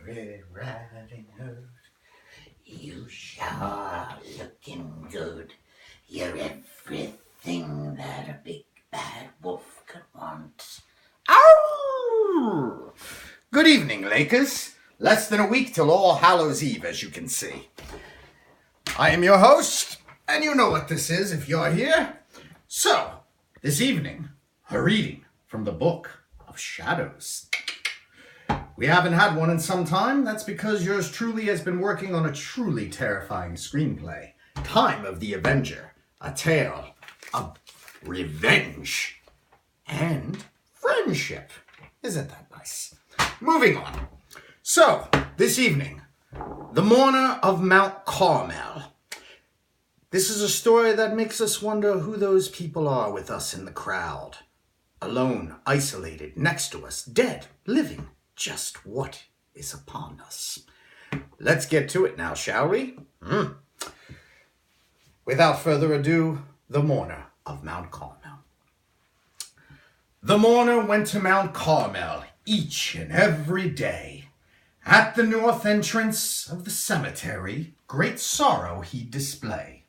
Red Riding Hood, you sure looking good. You're everything that a big bad wolf could want. Ow! Good evening, Lakers. Less than a week till All Hallows Eve, as you can see. I am your host, and you know what this is if you're here. So, this evening, a reading from the Book of Shadows. We haven't had one in some time. That's because yours truly has been working on a truly terrifying screenplay. Time of the Avenger, a tale of revenge and friendship. Isn't that nice? Moving on. So, this evening, The Mourner of Mount Carmel. This is a story that makes us wonder who those people are with us in the crowd. Alone, isolated, next to us, dead, living. Just what is upon us? Let's get to it now, shall we? Without further ado, The Mourner of Mount Carmel. The mourner went to Mount Carmel each and every day. At the north entrance of the cemetery, great sorrow he'd display,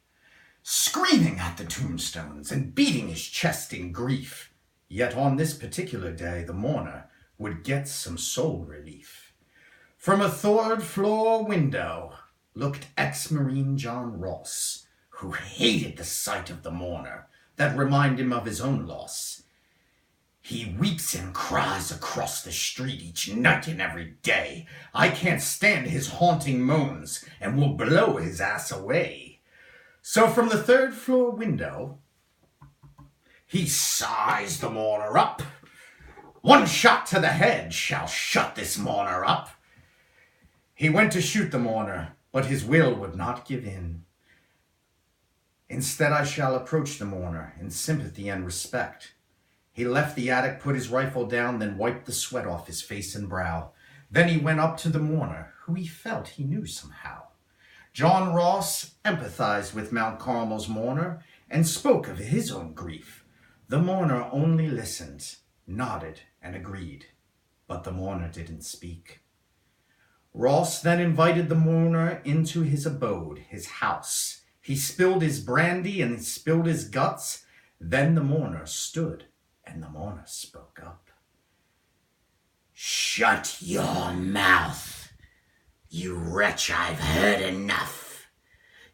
screaming at the tombstones and beating his chest in grief. Yet on this particular day, the mourner would get some soul relief. From a third-floor window looked ex-Marine John Ross, who hated the sight of the mourner that reminded him of his own loss. He weeps and cries across the street each night and every day. I can't stand his haunting moans and will blow his ass away. So from the third-floor window, he sighs the mourner up. One shot to the head shall shut this mourner up. He went to shoot the mourner, but his will would not give in. Instead, I shall approach the mourner in sympathy and respect. He left the attic, put his rifle down, then wiped the sweat off his face and brow. Then he went up to the mourner, who he felt he knew somehow. John Ross empathized with Mount Carmel's mourner and spoke of his own grief. The mourner only listened, nodded, and agreed, but the mourner didn't speak. Ross then invited the mourner into his abode, his house. He spilled his brandy and spilled his guts. Then the mourner stood, and the mourner spoke up. "Shut your mouth, you wretch, I've heard enough.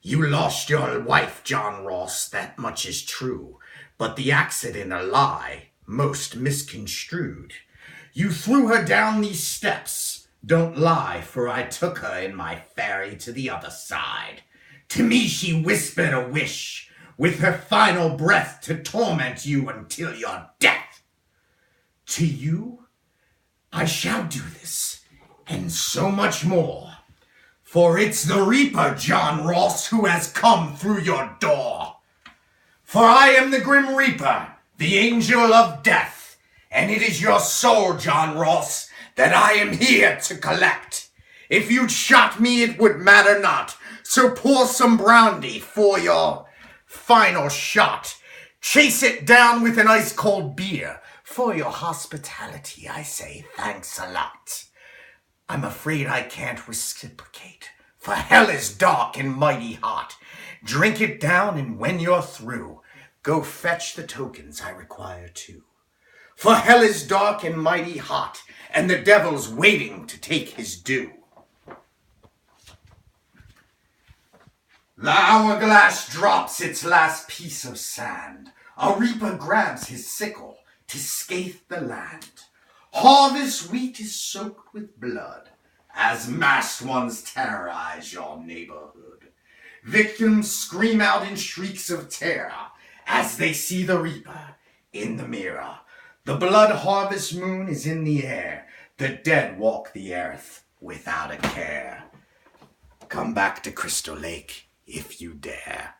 You lost your wife, John Ross, that much is true, but the accident a lie, most misconstrued. You threw her down these steps, don't lie, for I took her in my ferry to the other side. To me she whispered a wish, with her final breath to torment you until your death. To you, I shall do this, and so much more, for it's the Reaper, John Ross, who has come through your door. For I am the Grim Reaper, the Angel of Death, and it is your soul, John Ross, that I am here to collect. If you'd shot me, it would matter not, so pour some brandy for your final shot. Chase it down with an ice-cold beer. For your hospitality, I say thanks a lot. I'm afraid I can't reciprocate, for hell is dark and mighty hot. Drink it down, and when you're through, go fetch the tokens I require too. For hell is dark and mighty hot, and the devil's waiting to take his due." The hourglass drops its last piece of sand. A reaper grabs his sickle to scathe the land. Harvest wheat is soaked with blood as masked ones terrorize your neighborhood. Victims scream out in shrieks of terror as they see the reaper in the mirror. The blood harvest moon is in the air. The dead walk the earth without a care. Come back to Crystal Lake if you dare.